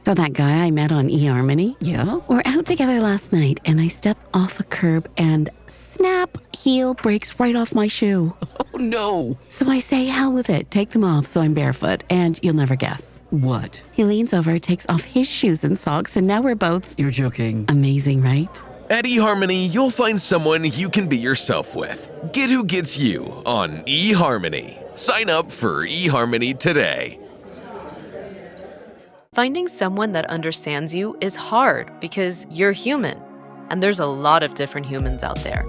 So that guy I met on eHarmony? Yeah. We're out together last night and I step off a curb and snap, heel breaks right off my shoe. Oh no. So I say, hell with it, take them off so I'm barefoot, and you'll never guess. What? He leans over, takes off his shoes and socks, and now we're both... You're joking. Amazing, right? At eHarmony, you'll find someone you can be yourself with. Get who gets you on eHarmony. Sign up for eHarmony today. Finding someone that understands you is hard because you're human, and there's a lot of different humans out there.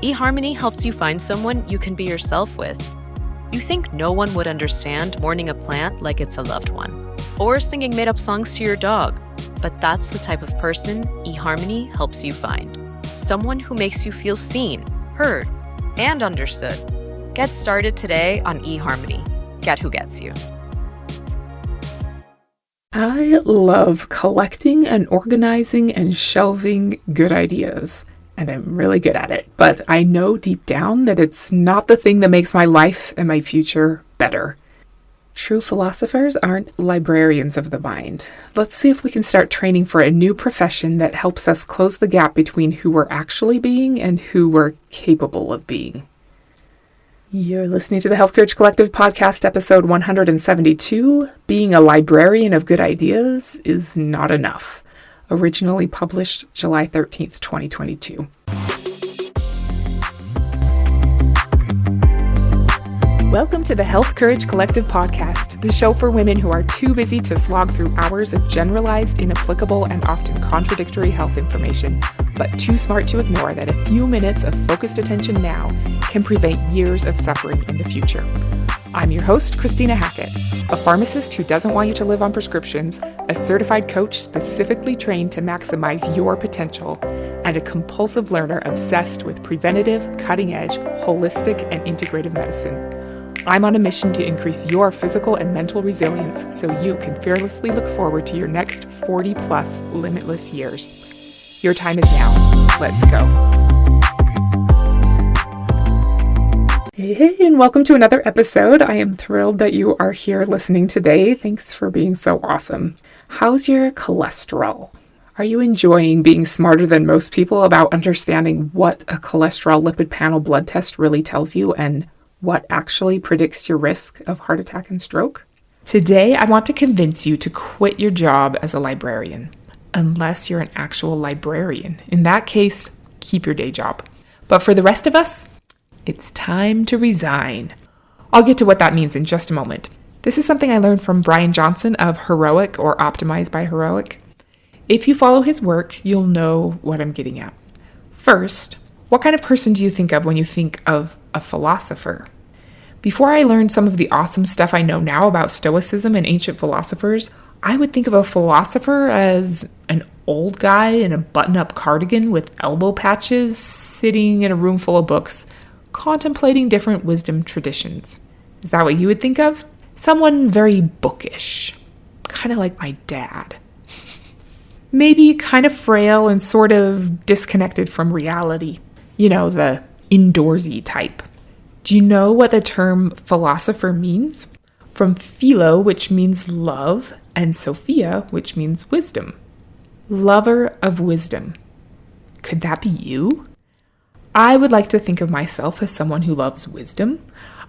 eHarmony helps you find someone you can be yourself with. You think no one would understand mourning a plant like it's a loved one, or singing made-up songs to your dog, but that's the type of person eHarmony helps you find. Someone who makes you feel seen, heard, and understood. Get started today on eHarmony. Get who gets you. I love collecting and organizing and shelving good ideas, and I'm really good at it. But I know deep down that it's not the thing that makes my life and my future better. True philosophers aren't librarians of the mind. Let's see if we can start training for a new profession that helps us close the gap between who we're actually being and who we're capable of being. You're listening to the Health Courage Collective podcast, episode 172, Being a Librarian of Good Ideas is Not Enough. Originally published July 13th, 2022. Welcome to the Health Courage Collective podcast, the show for women who are too busy to slog through hours of generalized, inapplicable, and often contradictory health information, but too smart to ignore that a few minutes of focused attention now can prevent years of suffering in the future. I'm your host, Christina Hackett, a pharmacist who doesn't want you to live on prescriptions, a certified coach specifically trained to maximize your potential, and a compulsive learner obsessed with preventative, cutting-edge, holistic, and integrative medicine. I'm on a mission to increase your physical and mental resilience so you can fearlessly look forward to your next 40-plus limitless years. Your time is now. Let's go. Hey, and welcome to another episode. I am thrilled that you are here listening today. Thanks for being so awesome. How's your cholesterol? Are you enjoying being smarter than most people about understanding what a cholesterol lipid panel blood test really tells you and what actually predicts your risk of heart attack and stroke? Today, I want to convince you to quit your job as a librarian, unless you're an actual librarian. In that case, keep your day job. But for the rest of us, it's time to resign. I'll get to what that means in just a moment. This is something I learned from Brian Johnson of Heroic or Optimized by Heroic. If you follow his work, you'll know what I'm getting at. First, what kind of person do you think of when you think of a philosopher? Before I learned some of the awesome stuff I know now about Stoicism and ancient philosophers, I would think of a philosopher as an old guy in a button-up cardigan with elbow patches, sitting in a room full of books, contemplating different wisdom traditions. Is that what you would think of? Someone very bookish, kind of like my dad. Maybe kind of frail and sort of disconnected from reality. You know, the indoorsy type. Do you know what the term philosopher means? From philo, which means love, and Sophia, which means wisdom. Lover of wisdom. Could that be you? I would like to think of myself as someone who loves wisdom.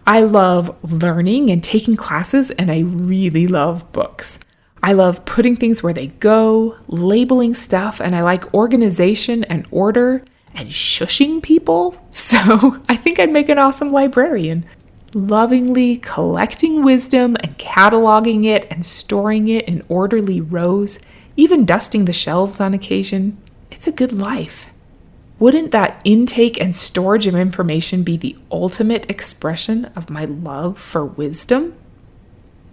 I love learning and taking classes, and I really love books. I love putting things where they go, labeling stuff, and I like organization and order and shushing people. So I think I'd make an awesome librarian. Lovingly collecting wisdom and cataloging it and storing it in orderly rows, even dusting the shelves on occasion. It's a good life. Wouldn't that intake and storage of information be the ultimate expression of my love for wisdom?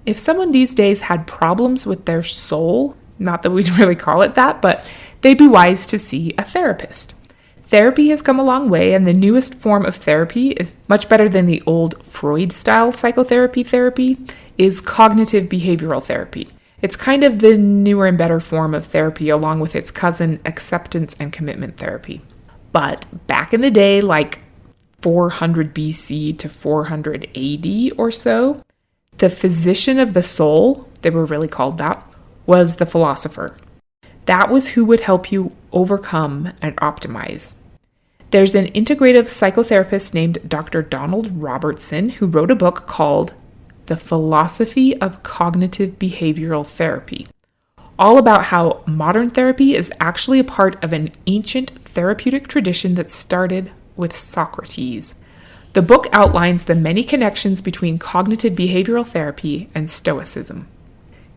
If someone these days had problems with their soul, not that we'd really call it that, but they'd be wise to see a therapist. Therapy has come a long way, and the newest form of therapy is much better than the old Freud-style therapy, is cognitive behavioral therapy. It's kind of the newer and better form of therapy, along with its cousin, acceptance and commitment therapy. But back in the day, like 400 BC to 400 AD or so, the physician of the soul, they were really called that, was the philosopher. That was who would help you overcome and optimize. There's an integrative psychotherapist named Dr. Donald Robertson who wrote a book called The Philosophy of Cognitive Behavioral Therapy, all about how modern therapy is actually a part of an ancient therapeutic tradition that started with Socrates. The book outlines the many connections between cognitive behavioral therapy and Stoicism.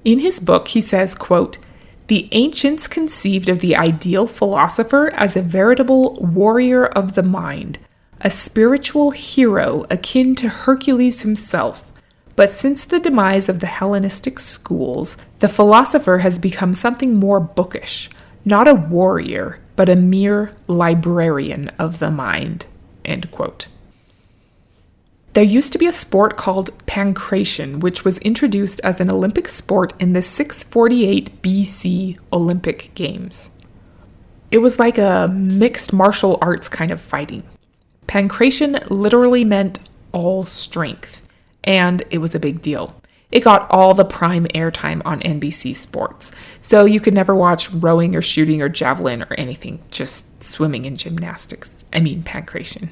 In his book, he says, quote, "The ancients conceived of the ideal philosopher as a veritable warrior of the mind, a spiritual hero akin to Hercules himself. But since the demise of the Hellenistic schools, the philosopher has become something more bookish, not a warrior, but a mere librarian of the mind." End quote. There used to be a sport called pancration, which was introduced as an Olympic sport in the 648 BC Olympic Games. It was like a mixed martial arts kind of fighting. Pancration literally meant all strength, and it was a big deal. It got all the prime airtime on NBC Sports, so you could never watch rowing or shooting or javelin or anything, just swimming and gymnastics. I mean, pancration.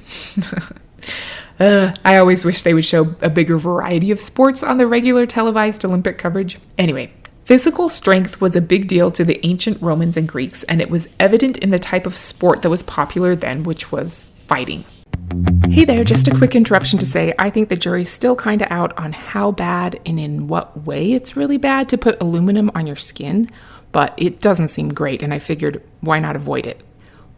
I always wish they would show a bigger variety of sports on the regular televised Olympic coverage. Anyway, physical strength was a big deal to the ancient Romans and Greeks, and it was evident in the type of sport that was popular then, which was fighting. Hey there, just a quick interruption to say I think the jury's still kind of out on how bad and in what way it's really bad to put aluminum on your skin, but it doesn't seem great, and I figured, why not avoid it?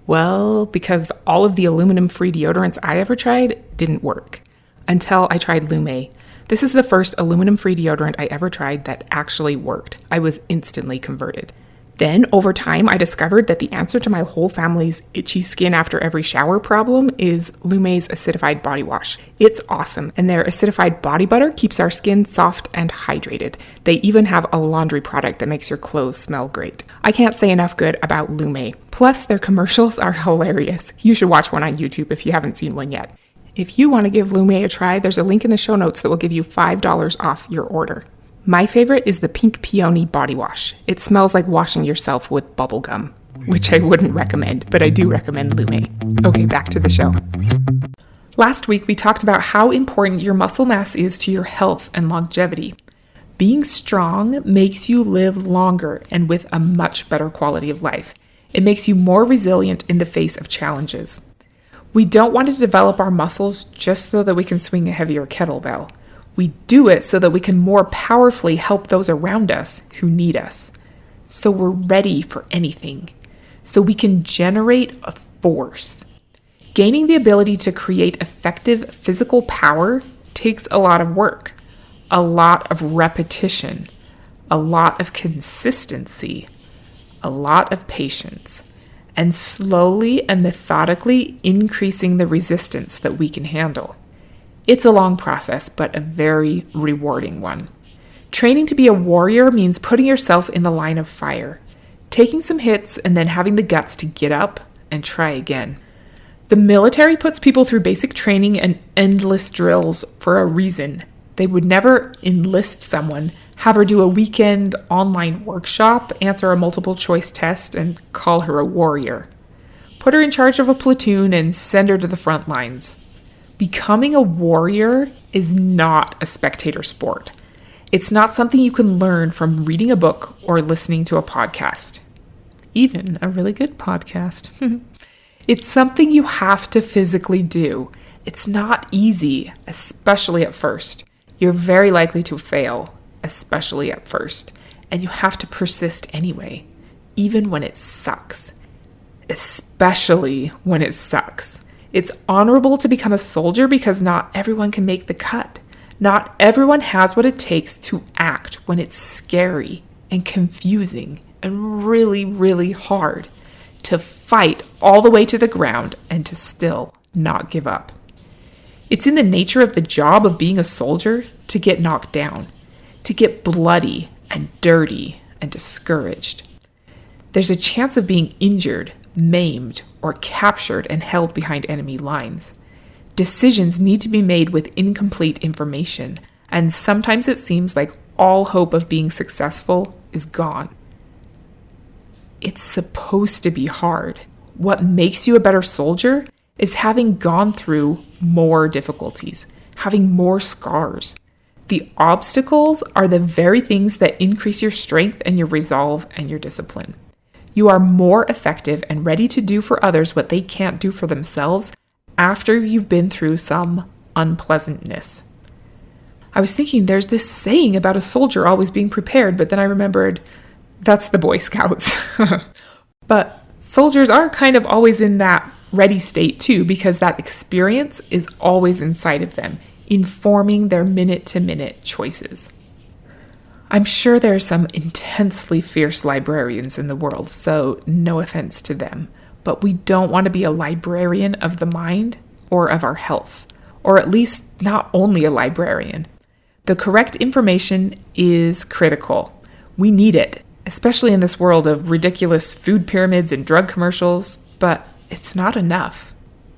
Well, because all of the aluminum-free deodorants I ever tried didn't work. Until I tried Lume. This is the first aluminum-free deodorant I ever tried that actually worked. I was instantly converted. Then, over time, I discovered that the answer to my whole family's itchy skin after every shower problem is Lume's acidified body wash. It's awesome, and their acidified body butter keeps our skin soft and hydrated. They even have a laundry product that makes your clothes smell great. I can't say enough good about Lume. Plus, their commercials are hilarious. You should watch one on YouTube if you haven't seen one yet. If you want to give Lume a try, there's a link in the show notes that will give you $5 off your order. My favorite is the Pink Peony Body Wash. It smells like washing yourself with bubble gum, which I wouldn't recommend, but I do recommend Lume. Okay, back to the show. Last week, we talked about how important your muscle mass is to your health and longevity. Being strong makes you live longer and with a much better quality of life. It makes you more resilient in the face of challenges. We don't want to develop our muscles just so that we can swing a heavier kettlebell. We do it so that we can more powerfully help those around us who need us. So we're ready for anything. So we can generate a force. Gaining the ability to create effective physical power takes a lot of work, a lot of repetition, a lot of consistency, a lot of patience, and slowly and methodically increasing the resistance that we can handle. It's a long process, but a very rewarding one. Training to be a warrior means putting yourself in the line of fire, taking some hits, and then having the guts to get up and try again. The military puts people through basic training and endless drills for a reason. They would never enlist someone, have her do a weekend online workshop, answer a multiple choice test, and call her a warrior. Put her in charge of a platoon and send her to the front lines. Becoming a warrior is not a spectator sport. It's not something you can learn from reading a book or listening to a podcast. Even a really good podcast. It's something you have to physically do. It's not easy, especially at first. You're very likely to fail, especially at first. And you have to persist anyway, even when it sucks. Especially when it sucks. It's honorable to become a soldier because not everyone can make the cut. Not everyone has what it takes to act when it's scary and confusing and really, really hard. To fight all the way to the ground and to still not give up. It's in the nature of the job of being a soldier to get knocked down, to get bloody and dirty and discouraged. There's a chance of being injured, maimed, or captured and held behind enemy lines. Decisions need to be made with incomplete information, and sometimes it seems like all hope of being successful is gone. It's supposed to be hard. What makes you a better soldier is having gone through more difficulties, having more scars. The obstacles are the very things that increase your strength and your resolve and your discipline. You are more effective and ready to do for others what they can't do for themselves after you've been through some unpleasantness. I was thinking there's this saying about a soldier always being prepared, but then I remembered that's the Boy Scouts. But soldiers are kind of always in that ready state too, because that experience is always inside of them, informing their minute-to-minute choices. I'm sure there are some intensely fierce librarians in the world, so no offense to them, but we don't want to be a librarian of the mind or of our health, or at least not only a librarian. The correct information is critical. We need it, especially in this world of ridiculous food pyramids and drug commercials, but it's not enough.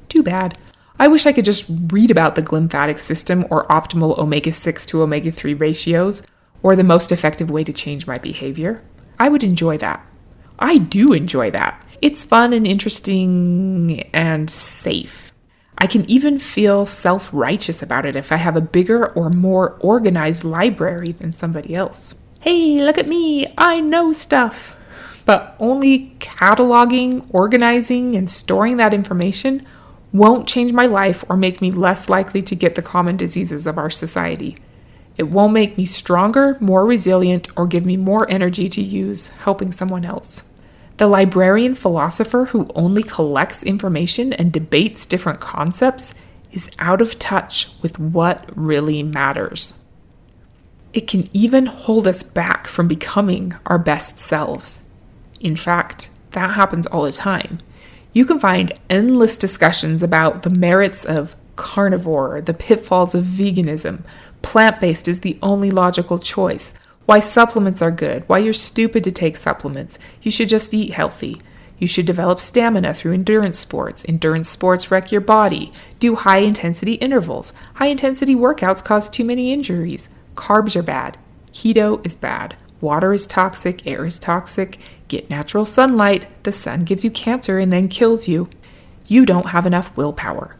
Too bad. I wish I could just read about the glymphatic system or optimal omega-6 to omega-3 ratios, or the most effective way to change my behavior. I would enjoy that. I do enjoy that. It's fun and interesting and safe. I can even feel self-righteous about it if I have a bigger or more organized library than somebody else. Hey, look at me, I know stuff. But only cataloging, organizing, and storing that information won't change my life or make me less likely to get the common diseases of our society. It won't make me stronger, more resilient, or give me more energy to use helping someone else. The librarian philosopher who only collects information and debates different concepts is out of touch with what really matters. It can even hold us back from becoming our best selves. In fact, that happens all the time. You can find endless discussions about the merits of carnivore, the pitfalls of veganism, plant-based is the only logical choice, why supplements are good, why you're stupid to take supplements, you should just eat healthy, you should develop stamina through endurance sports wreck your body, do high-intensity intervals, high-intensity workouts cause too many injuries, carbs are bad, keto is bad, water is toxic, air is toxic, get natural sunlight, the sun gives you cancer and then kills you. You don't have enough willpower.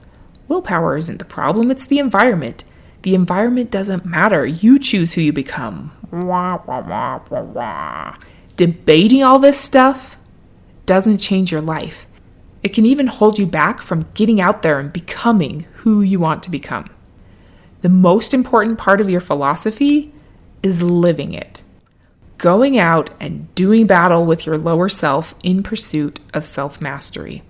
Willpower isn't the problem, it's the environment. The environment doesn't matter. You choose who you become. Debating all this stuff doesn't change your life. It can even hold you back from getting out there and becoming who you want to become. The most important part of your philosophy is living it. Going out and doing battle with your lower self in pursuit of self-mastery.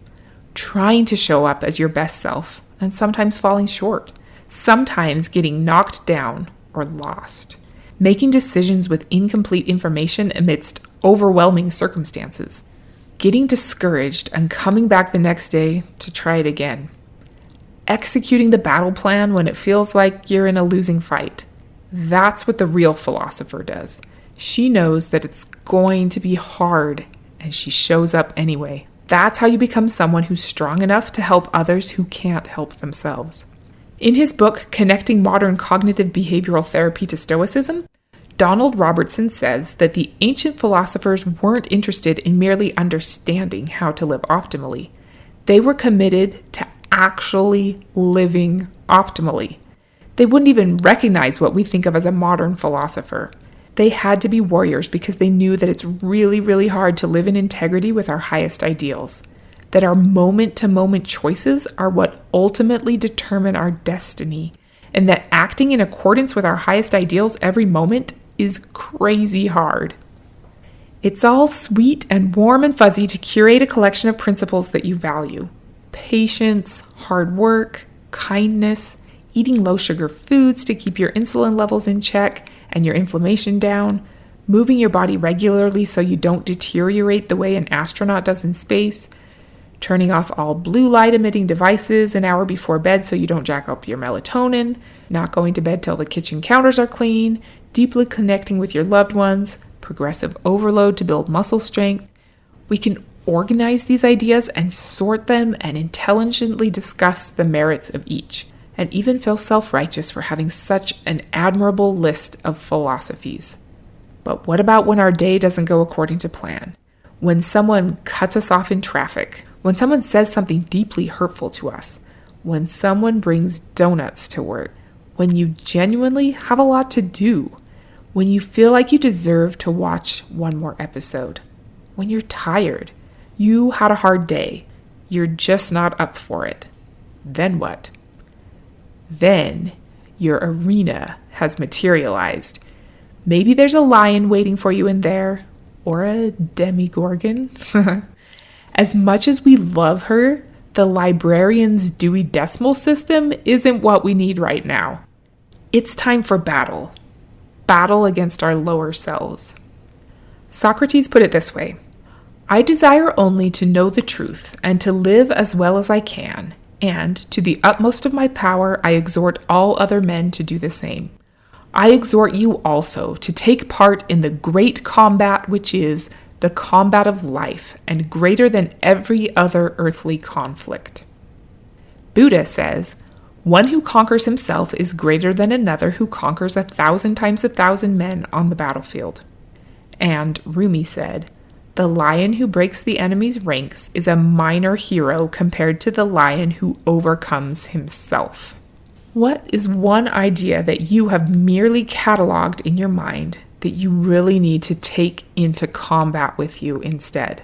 Trying to show up as your best self and sometimes falling short. Sometimes getting knocked down or lost, making decisions with incomplete information amidst overwhelming circumstances, getting discouraged and coming back the next day to try it again, executing the battle plan when it feels like you're in a losing fight. That's what the real philosopher does. She knows that it's going to be hard and she shows up anyway. That's how you become someone who's strong enough to help others who can't help themselves. In his book, Connecting Modern Cognitive Behavioral Therapy to Stoicism, Donald Robertson says that the ancient philosophers weren't interested in merely understanding how to live optimally. They were committed to actually living optimally. They wouldn't even recognize what we think of as a modern philosopher. They had to be warriors because they knew that it's really, really hard to live in integrity with our highest ideals. That our moment-to-moment choices are what ultimately determine our destiny, and that acting in accordance with our highest ideals every moment is crazy hard. It's all sweet and warm and fuzzy to curate a collection of principles that you value. Patience, hard work, kindness, eating low-sugar foods to keep your insulin levels in check and your inflammation down, moving your body regularly so you don't deteriorate the way an astronaut does in space, turning off all blue light emitting devices an hour before bed so you don't jack up your melatonin, not going to bed till the kitchen counters are clean, deeply connecting with your loved ones, progressive overload to build muscle strength. We can organize these ideas and sort them and intelligently discuss the merits of each, and even feel self-righteous for having such an admirable list of philosophies. But what about when our day doesn't go according to plan? when someone cuts us off in traffic, when someone says something deeply hurtful to us, when someone brings donuts to work, when you genuinely have a lot to do, when you feel like you deserve to watch one more episode, when you're tired, you had a hard day, you're just not up for it. Then what? Then your arena has materialized. Maybe there's a lion waiting for you in there, or a demigorgon. As much as we love her, the librarian's Dewey Decimal System isn't what we need right now. It's time for battle. Battle against our lower selves. Socrates put it this way: I desire only to know the truth and to live as well as I can, and to the utmost of my power I exhort all other men to do the same. I exhort you also to take part in the great combat which is the combat of life and greater than every other earthly conflict. Buddha says, one who conquers himself is greater than another who conquers 1,000 times 1,000 men on the battlefield. And Rumi said, the lion who breaks the enemy's ranks is a minor hero compared to the lion who overcomes himself. What is one idea that you have merely cataloged in your mind that you really need to take into combat with you instead?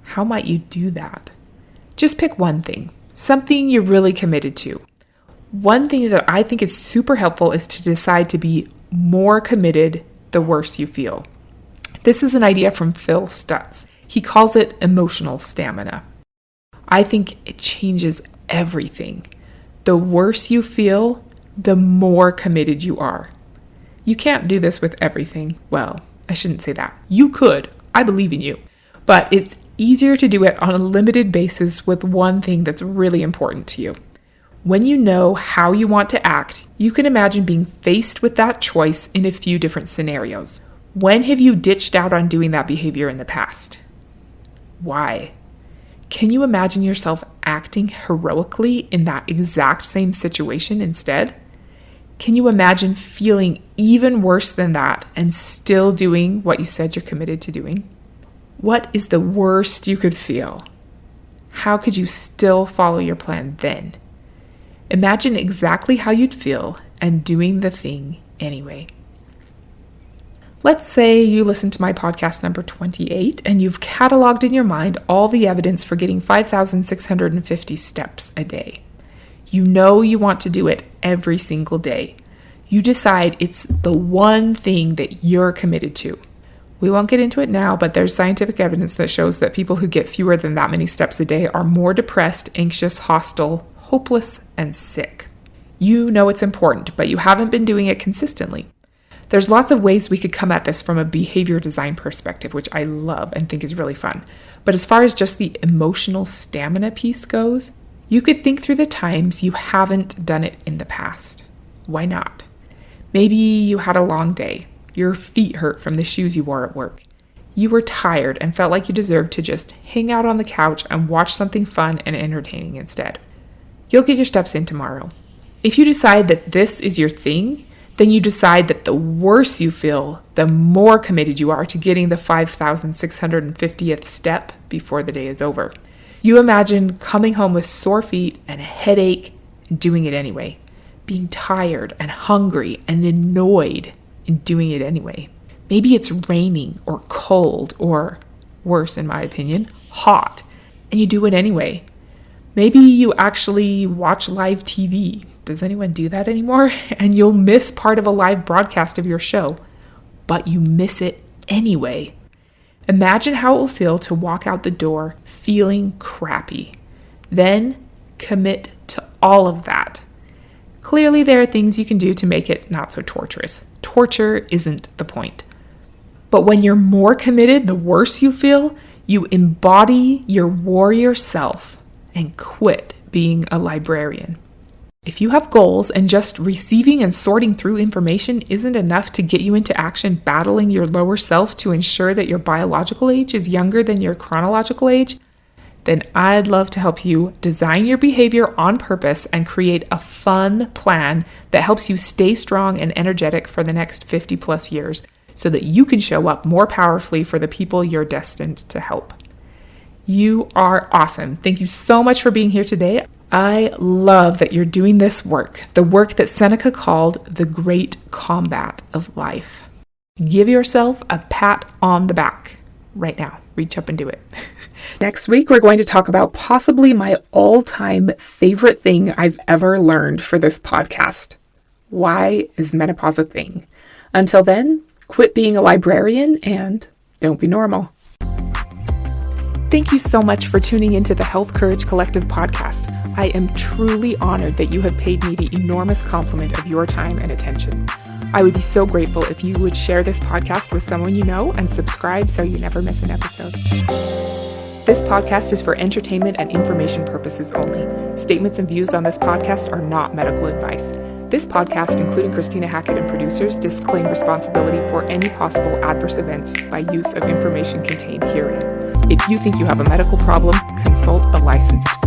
How might you do that? Just pick one thing, something you're really committed to. One thing that I think is super helpful is to decide to be more committed the worse you feel. This is an idea from Phil Stutz. He calls it emotional stamina. I think it changes everything. The worse you feel, the more committed you are. You can't do this with everything. Well, I shouldn't say that. You could. I believe in you. But it's easier to do it on a limited basis with one thing that's really important to you. When you know how you want to act, you can imagine being faced with that choice in a few different scenarios. When have you ditched out on doing that behavior in the past? Why? Can you imagine yourself acting heroically in that exact same situation instead? Can you imagine feeling even worse than that and still doing what you said you're committed to doing? What is the worst you could feel? How could you still follow your plan then? Imagine exactly how you'd feel and doing the thing anyway. Let's say you listen to my podcast number 28 and you've cataloged in your mind all the evidence for getting 5,650 steps a day. You know you want to do it every single day. You decide it's the one thing that you're committed to. We won't get into it now, but there's scientific evidence that shows that people who get fewer than that many steps a day are more depressed, anxious, hostile, hopeless, and sick. You know it's important, but you haven't been doing it consistently. There's lots of ways we could come at this from a behavior design perspective, which I love and think is really fun. But as far as just the emotional stamina piece goes, you could think through the times you haven't done it in the past. Why not? Maybe you had a long day. Your feet hurt from the shoes you wore at work. You were tired and felt like you deserved to just hang out on the couch and watch something fun and entertaining instead. You'll get your steps in tomorrow. If you decide that this is your thing, then you decide that the worse you feel, the more committed you are to getting the 5,650th step before the day is over. You imagine coming home with sore feet and a headache and doing it anyway. Being tired and hungry and annoyed and doing it anyway. Maybe it's raining or cold or, worse in my opinion, hot, and you do it anyway. Maybe you actually watch live TV. Does anyone do that anymore? And you'll miss part of a live broadcast of your show, but you miss it anyway. Imagine how it will feel to walk out the door feeling crappy. Then commit to all of that. Clearly, there are things you can do to make it not so torturous. Torture isn't the point. But when you're more committed, the worse you feel, you embody your warrior self and quit being a librarian. If you have goals and just receiving and sorting through information isn't enough to get you into action battling your lower self to ensure that your biological age is younger than your chronological age, then I'd love to help you design your behavior on purpose and create a fun plan that helps you stay strong and energetic for the next 50 plus years, so that you can show up more powerfully for the people you're destined to help. You are awesome. Thank you so much for being here today. I love that you're doing this work, the work that Seneca called the great combat of life. Give yourself a pat on the back right now. Reach up and do it. Next week, we're going to talk about possibly my all-time favorite thing I've ever learned for this podcast. Why is menopause a thing? Until then, quit being a librarian and don't be normal. Thank you so much for tuning into the Health Courage Collective podcast. I am truly honored that you have paid me the enormous compliment of your time and attention. I would be so grateful if you would share this podcast with someone you know and subscribe so you never miss an episode. This podcast is for entertainment and information purposes only. Statements and views on this podcast are not medical advice. This podcast, including Christina Hackett and producers, disclaim responsibility for any possible adverse events by use of information contained herein. If you think you have a medical problem, consult a licensed